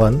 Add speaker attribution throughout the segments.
Speaker 1: 1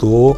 Speaker 1: 2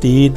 Speaker 1: 3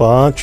Speaker 1: 5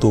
Speaker 1: 2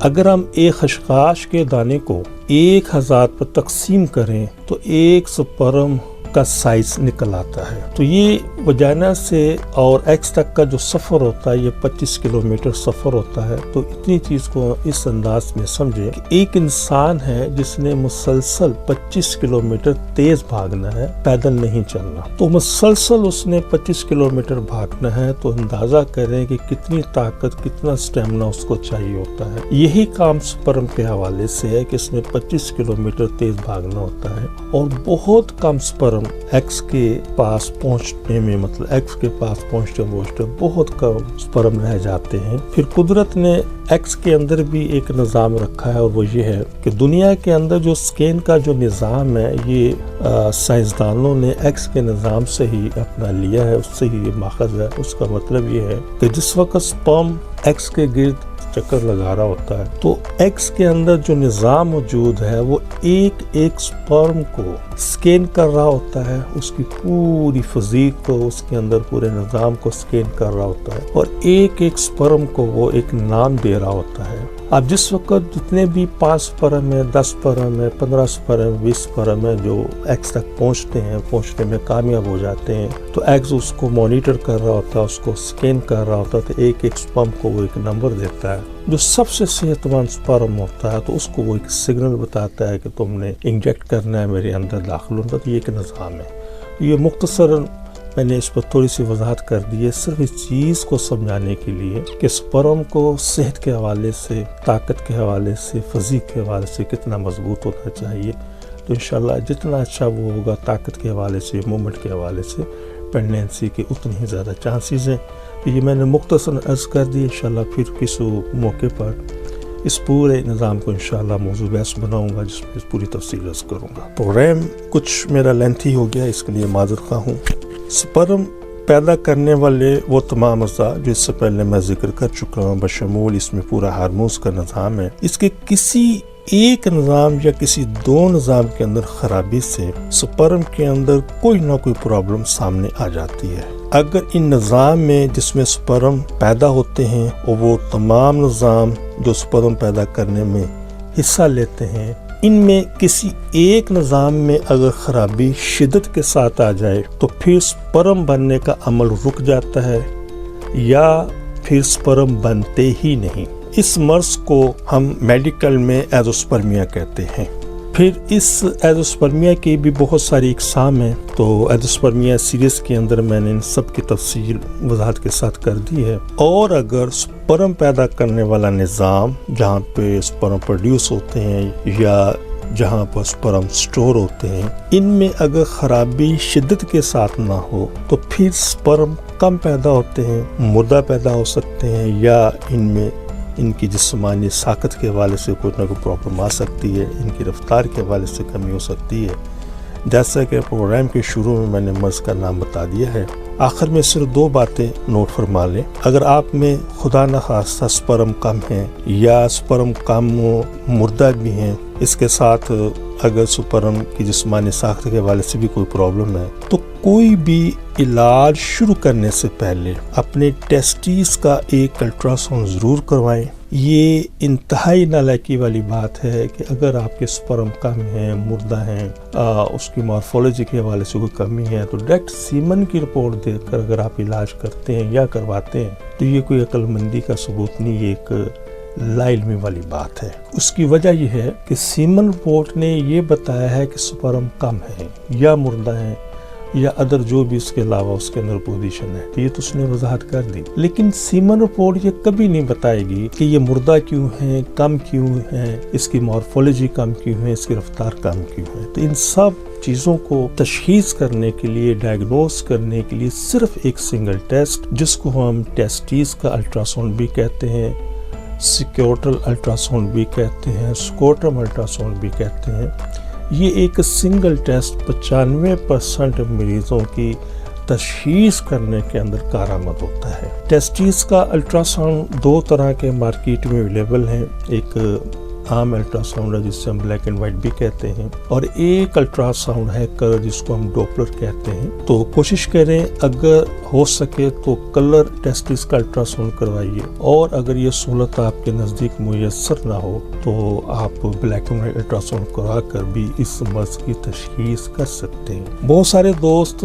Speaker 1: اگر ہم ایک خشخاش کے دانے کو 1000 پر تقسیم کریں تو ایک سپرم کا سائز نکل آتا ہے. تو یہ وجائنا سے اور ایکس تک کا جو سفر ہوتا ہے یہ 25 کلومیٹر سفر ہوتا ہے. تو اتنی چیز کو اس انداز میں سمجھے کہ ایک انسان ہے جس نے مسلسل 25 کلومیٹر تیز بھاگنا ہے، پیدل نہیں چلنا. تو مسلسل اس نے 25 کلومیٹر بھاگنا ہے، تو اندازہ کریں کہ کتنی طاقت، کتنا اسٹیمنا اس کو چاہیے ہوتا ہے. یہی کام سپرم کے حوالے سے ہے کہ اس نے 25 کلومیٹر تیز بھاگنا ہوتا ہے اور بہت کم سپرم ایکس کے پاس پہنچنے میں، مطلب ایکس کے پاس پہنچتے بہت کم سپرم رہ جاتے ہیں. پھر قدرت نے ایکس کے اندر بھی ایک نظام رکھا ہے، اور وہ یہ ہے کہ دنیا کے اندر جو سکین کا جو نظام ہے یہ سائنسدانوں نے ایکس کے نظام سے ہی اپنا لیا ہے، اس سے ہی یہ ماخذ ہے. اس کا مطلب یہ ہے کہ جس وقت سپرم ایکس کے گرد چکر لگا رہا ہوتا ہے تو ایکس کے اندر جو نظام موجود ہے وہ ایک ایک سپرم کو سکین کر رہا ہوتا ہے، اس کی پوری فزیک کو، اس کے اندر پورے نظام کو سکین کر رہا ہوتا ہے، اور ایک ایک سپرم کو وہ ایک نام دے رہا ہوتا ہے. اب جس وقت جتنے بھی 5 سپرم ہے، 10 سپرم ہے، 15 سپرم، 20 سپرم ہے جو ایکس تک پہنچنے میں کامیاب ہو جاتے ہیں، تو ایکس اس کو مانیٹر کر رہا ہوتا ہے، اس کو سکین کر رہا ہوتا ہے. تو ایک ایک سپرم کو وہ ایک نمبر دیتا ہے. جو سب سے صحت مند سپرم ہوتا ہے تو اس کو وہ ایک سگنل بتاتا ہے کہ تم نے انجیکٹ کرنا ہے، میرے اندر داخل ہونا. تو یہ ایک نظام ہے. یہ مختصراً میں نے اس پر تھوڑی سی وضاحت کر دی ہے، صرف اس چیز کو سمجھانے کے لیے کہ سپرم کو صحت کے حوالے سے، طاقت کے حوالے سے، فزیک کے حوالے سے کتنا مضبوط ہونا چاہیے. تو انشاءاللہ جتنا اچھا وہ ہوگا طاقت کے حوالے سے، موومنٹ کے حوالے سے، پریگنینسی کے اتنی ہی زیادہ چانسز ہیں. تو یہ میں نے مختصراً عرض کر دی. انشاءاللہ پھر کسی موقع پر اس پورے نظام کو انشاءاللہ موضوع بحث بناؤں گا جس میں اس پوری تفصیل عرض کروں گا. پروگرام کچھ میرا لینتھی ہو گیا، اس کے لیے معذرت خواہ ہوں. سپرم پیدا کرنے والے وہ تمام اجزاء جو اس سے پہلے میں ذکر کر چکا ہوں، بشمول اس میں پورا ہارمونز کا نظام ہے. اس کے کسی ایک نظام یا کسی 2 نظام کے اندر خرابی سے سپرم کے اندر کوئی نہ کوئی پرابلم سامنے آ جاتی ہے. اگر ان نظام میں جس میں سپرم پیدا ہوتے ہیں اور وہ تمام نظام جو سپرم پیدا کرنے میں حصہ لیتے ہیں، ان میں کسی ایک نظام میں اگر خرابی شدت کے ساتھ آ جائے تو پھر سپرم بننے کا عمل رک جاتا ہے یا پھر سپرم بنتے ہی نہیں. اس مرض کو ہم میڈیکل میں ایزوسپرمیا کہتے ہیں. پھر اس ایزوسپرمیا کی بھی بہت ساری اقسام ہیں. تو ایزوسپرمیا سیریز کے اندر میں نے ان سب کی تفصیل وضاحت کے ساتھ کر دی ہے. اور اگر سپرم پیدا کرنے والا نظام جہاں پہ سپرم پروڈیوس ہوتے ہیں یا جہاں پر سپرم سٹور ہوتے ہیں، ان میں اگر خرابی شدت کے ساتھ نہ ہو تو پھر سپرم کم پیدا ہوتے ہیں، مردہ پیدا ہو سکتے ہیں، یا ان میں ان کی جسمانی ساخت کے حوالے سے کوئی نہ کوئی پرابلم آ سکتی ہے، ان کی رفتار کے حوالے سے کمی ہو سکتی ہے. جیسا کہ پروگرام کے شروع میں نے مرض کا نام بتا دیا ہے. آخر میں صرف 2 باتیں نوٹ فرما لیں. اگر آپ میں خدا نخواستہ سپرم کم ہیں یا سپرم کم مردہ بھی ہیں، اس کے ساتھ اگر سپرم کی جسمانی ساخت کے حوالے سے بھی کوئی پرابلم ہے، تو کوئی بھی علاج شروع کرنے سے پہلے اپنے ٹیسٹیز کا ایک الٹرا ساؤنڈ ضرور کروائیں. یہ انتہائی نالائکی والی بات ہے کہ اگر آپ کے سپرم کم ہیں، مردہ ہیں، اس کی مارفولوجی کے حوالے سے کوئی کمی ہے، تو ڈائریکٹ سیمن کی رپورٹ دے کر اگر آپ علاج کرتے ہیں یا کرواتے ہیں تو یہ کوئی عقل مندی کا ثبوت نہیں، یہ ایک لا علمی والی بات ہے. اس کی وجہ یہ ہے کہ سیمن رپورٹ نے یہ بتایا ہے کہ سپرم کم ہے یا مردہ ہیں یا ادر جو بھی اس کے علاوہ اس کے اندر پوزیشن ہے، تو یہ تو اس نے وضاحت کر دی. لیکن سیمن رپورٹ یہ کبھی نہیں بتائے گی کہ یہ مردہ کیوں ہے، کم کیوں ہے، اس کی مارفولوجی کم کیوں ہے، اس کی رفتار کم کیوں ہے. تو ان سب چیزوں کو تشخیص کرنے کے لیے، ڈائگنوز کرنے کے لیے صرف ایک سنگل ٹیسٹ، جس کو ہم ٹیسٹیز کا الٹرا ساؤنڈ بھی کہتے ہیں، سیکیوٹل الٹرا ساؤنڈ بھی کہتے ہیں، سکوٹرم الٹرا ساؤنڈ بھی کہتے ہیں. یہ ایک سنگل ٹیسٹ 95% مریضوں کی تشخیص کرنے کے اندر کارآمد ہوتا ہے. ٹیسٹیز کا الٹرا ساؤنڈ 2 طرح کے مارکیٹ میں اویلیبل ہیں. ایک عام الٹرا ساؤنڈ ہے جس سے ہم بلیک اینڈ وائٹ بھی کہتے ہیں، اور ایک الٹرا ساؤنڈ ہے کلر جس کو ہم ڈوپلر کہتے ہیں۔ تو کوشش کریں اگر ہو سکے تو کلر ٹیسٹس کا الٹرا ساؤنڈ کروائیے، اور اگر یہ سہولت آپ کے نزدیک میسر نہ ہو تو آپ black and white ultra sound کروا کر بھی اس مرض کی تشخیص کر سکتے ہیں۔ بہت سارے دوست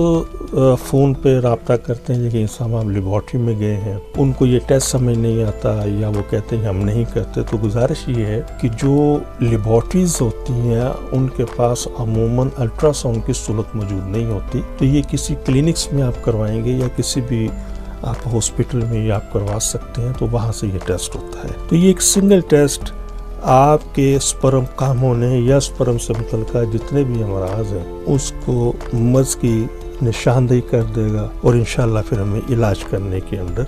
Speaker 1: فون پہ رابطہ کرتے ہیں لیکن ہم لیبارٹری میں گئے ہیں، ان کو یہ ٹیسٹ سمجھ نہیں آتا یا وہ کہتے ہیں ہم نہیں کرتے۔ تو گزارش یہ ہے کہ جو لیبارٹریز ہوتی ہیں ان کے پاس عموماً الٹرا ساؤنڈ کی سہولت موجود نہیں ہوتی، تو یہ کسی کلینکس میں آپ کروائیں گے یا کسی بھی آپ ہاسپٹل میں آپ کروا سکتے ہیں، تو وہاں سے یہ ٹیسٹ ہوتا ہے۔ تو یہ ایک سنگل ٹیسٹ آپ کے سپرم کام ہونے یا سپرم سے متعلقہ جتنے بھی امراض ہیں اس کو مرض کی نشاندہی کر دے گا، اور انشاءاللہ پھر ہمیں علاج کرنے کے اندر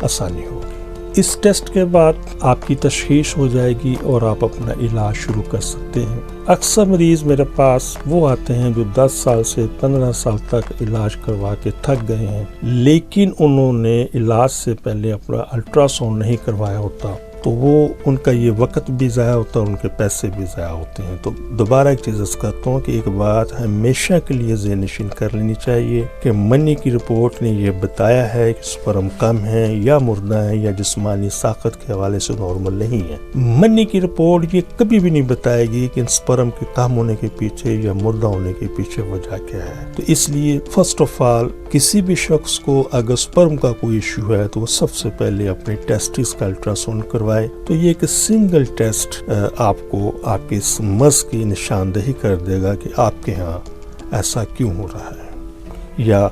Speaker 1: آسانی ہوگی۔ اس ٹیسٹ کے بعد آپ کی تشخیص ہو جائے گی اور آپ اپنا علاج شروع کر سکتے ہیں۔ اکثر مریض میرے پاس وہ آتے ہیں جو 10 سال سے 15 سال تک علاج کروا کے تھک گئے ہیں، لیکن انہوں نے علاج سے پہلے اپنا الٹرا ساؤنڈ نہیں کروایا ہوتا، تو وہ ان کا یہ وقت بھی ضائع ہوتا ہے اور ان کے پیسے بھی ضائع ہوتے ہیں۔ تو دوبارہ ایک چیز عرض کرتا ہوں کہ ایک بات ہمیشہ کے لیے ذہن نشین کر لینی چاہیے کہ منی کی رپورٹ نے یہ بتایا ہے کہ سپرم کم ہے یا مردہ ہے یا جسمانی ساخت کے حوالے سے نارمل نہیں ہے۔ منی کی رپورٹ یہ کبھی بھی نہیں بتائے گی کہ ان سپرم کے کم ہونے کے پیچھے یا مردہ ہونے کے پیچھے وجہ کیا ہے۔ تو اس لیے فرسٹ آف آل کسی بھی شخص کو اگر سپرم کا کوئی ایشو ہے تو وہ سب سے پہلے اپنے ٹیسٹس کا الٹرا ساؤنڈ کروائے۔ تو یہ ایک سنگل ٹیسٹ آپ کو آپ کے اس مرض کی نشاندہی کر دے گا کہ آپ کے ہاں ایسا کیوں ہو رہا ہے یا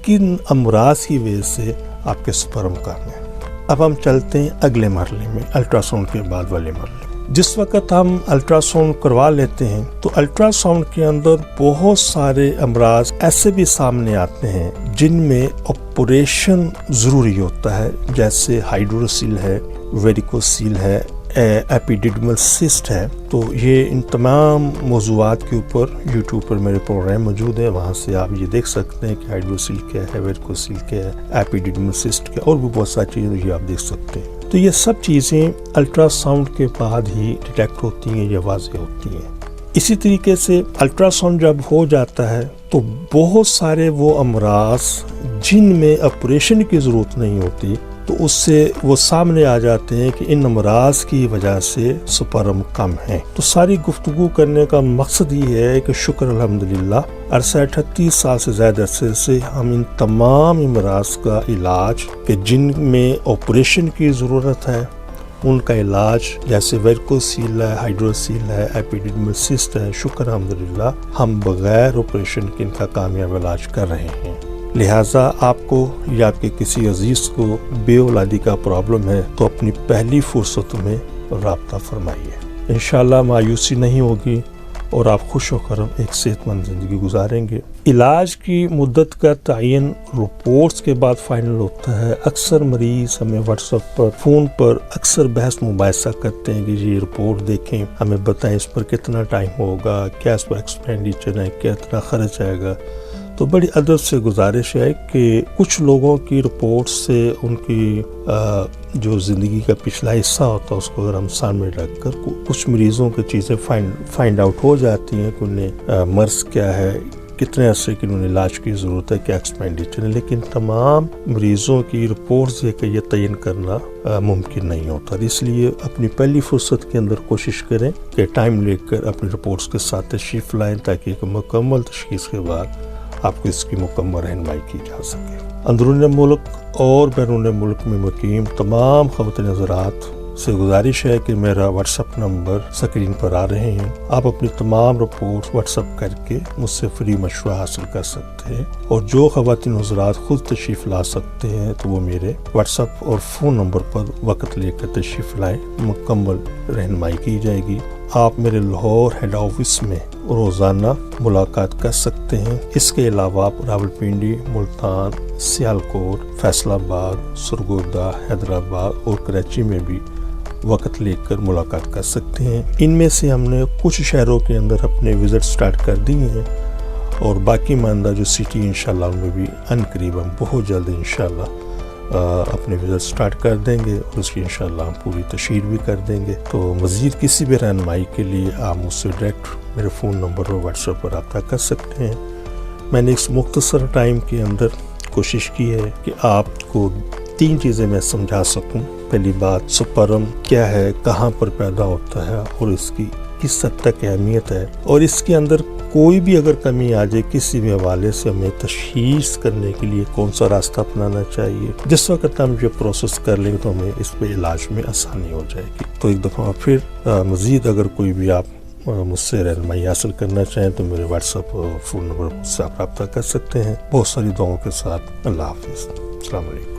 Speaker 1: کن امراض کی وجہ سے آپ کے سپرم کم ہیں۔ اب ہم چلتے ہیں اگلے مرحلے میں، الٹرا ساؤنڈ کے بعد والے مرحلے میں۔ جس وقت ہم الٹرا ساؤنڈ کروا لیتے ہیں تو الٹرا ساؤنڈ کے اندر بہت سارے امراض ایسے بھی سامنے آتے ہیں جن میں آپریشن ضروری ہوتا ہے، جیسے ہائیڈروسیل ہے، ویریکوسیل ہے، ایپیڈیڈمل سسٹ ہے۔ تو یہ ان تمام موضوعات کے اوپر یوٹیوب پر میرے پروگرام موجود ہیں، وہاں سے آپ یہ دیکھ سکتے ہیں کہ ہائیڈروسیل کیا ہے، ویریکوسیل کیا ہے، ایپیڈیڈمل سسٹ کیا، اور بھی بہت ساری چیزیں یہ آپ دیکھ سکتے ہیں۔ تو یہ سب چیزیں الٹرا ساؤنڈ کے بعد ہی ڈیٹیکٹ ہوتی ہیں یا واضح ہوتی ہیں۔ اسی طریقے سے الٹرا ساؤنڈ جب ہو جاتا ہے تو بہت سارے وہ امراض جن میں آپریشن کی ضرورت نہیں ہوتی تو اس سے وہ سامنے آ جاتے ہیں کہ ان امراض کی وجہ سے سپرم کم ہیں۔ تو ساری گفتگو کرنے کا مقصد یہ ہے کہ شکر الحمدللہ عرصہ 38 سال سے زیادہ عرصے سے ہم ان تمام امراض کا علاج کہ جن میں آپریشن کی ضرورت ہے ان کا علاج، جیسے ویریکوسیل ہے، ہائیڈروسیل ہے، ایپیڈیڈمل سسٹ ہے، شکر الحمدللہ ہم بغیر آپریشن کے ان کا کامیاب علاج کر رہے ہیں۔ لہٰذا آپ کو یا آپ کے کسی عزیز کو بے اولادی کا پرابلم ہے تو اپنی پہلی فرصت میں رابطہ فرمائیے، انشاءاللہ مایوسی نہیں ہوگی اور آپ خوش و خرم ایک صحت مند زندگی گزاریں گے۔ علاج کی مدت کا تعین رپورٹس کے بعد فائنل ہوتا ہے۔ اکثر مریض ہمیں واٹس ایپ پر، فون پر اکثر بحث مباحثہ کرتے ہیں کہ یہ رپورٹ دیکھیں، ہمیں بتائیں اس پر کتنا ٹائم ہوگا، کیا اس پر ایکسپینڈیچر ہے، کتنا خرچ آئے گا۔ تو بڑی ادب سے گزارش ہے کہ کچھ لوگوں کی رپورٹ سے ان کی جو زندگی کا پچھلا حصہ ہوتا ہے اس کو اگر ہم سامنے رکھ کر کچھ مریضوں کی چیزیں فائنڈ آؤٹ ہو جاتی ہیں کہ انہیں مرض کیا ہے، کتنے عرصے کی انہیں علاج کی ضرورت ہے، کیا ایکسپینڈیچر ہے، لیکن تمام مریضوں کی رپورٹس یہ تعین کرنا ممکن نہیں ہوتا۔ اس لیے اپنی پہلی فرصت کے اندر کوشش کریں کہ ٹائم لے کر اپنی رپورٹس کے ساتھ تشریف لائیں تاکہ ایک مکمل تشخیص کے بعد آپ کو اس کی مکمل رہنمائی کی جا سکے۔ اندرون ملک اور بیرون ملک میں مقیم تمام خواتین حضرات سے گزارش ہے کہ میرا واٹس ایپ نمبر سکرین پر آ رہے ہیں، آپ اپنی تمام رپورٹ واٹس ایپ کر کے مجھ سے فری مشورہ حاصل کر سکتے ہیں، اور جو خواتین حضرات خود تشریف لا سکتے ہیں تو وہ میرے واٹس ایپ اور فون نمبر پر وقت لے کر تشریف لائیں، مکمل رہنمائی کی جائے گی۔ آپ میرے لاہور ہیڈ آفس میں روزانہ ملاقات کر سکتے ہیں۔ اس کے علاوہ آپ راولپنڈی، ملتان، سیالکوٹ، فیصل آباد، سرگودا، حیدرآباد اور کراچی میں بھی وقت لے کر ملاقات کر سکتے ہیں۔ ان میں سے ہم نے کچھ شہروں کے اندر اپنے وزٹ سٹارٹ کر دی ہیں اور باقی ماندہ جو سٹی انشاءاللہ ان میں بھی ان قریب ہم بہت جلد انشاءاللہ اپنے وزٹ سٹارٹ کر دیں گے اور اس کی انشاءاللہ ہم پوری تشہیر بھی کر دیں گے۔ تو مزید کسی بھی رہنمائی کے لیے آپ مجھ سے ڈائریکٹ میرے فون نمبر اور واٹس ایپ پر رابطہ کر سکتے ہیں۔ میں نے اس مختصر ٹائم کے اندر کوشش کی ہے کہ آپ کو 3 چیزیں میں سمجھا سکوں۔ پہلی بات، سپرم کیا ہے، کہاں پر پیدا ہوتا ہے اور اس کی کس حد تک اہمیت ہے، اور اس کے اندر کوئی بھی اگر کمی آ جائے کسی بھی حوالے سے ہمیں تشخیص کرنے کے لیے کون سا راستہ اپنانا چاہیے۔ جس وقت ہم یہ پروسیس کر لیں گے تو ہمیں اس پہ علاج میں آسانی ہو جائے گی۔ تو ایک دفعہ پھر مزید اگر کوئی بھی آپ مجھ سے رہنمائی حاصل کرنا چاہیں تو میرے واٹس ایپ فون نمبر سے آپ رابطہ کر سکتے ہیں۔ بہت ساری دعاؤں کے ساتھ اللہ حافظ، السلام علیکم۔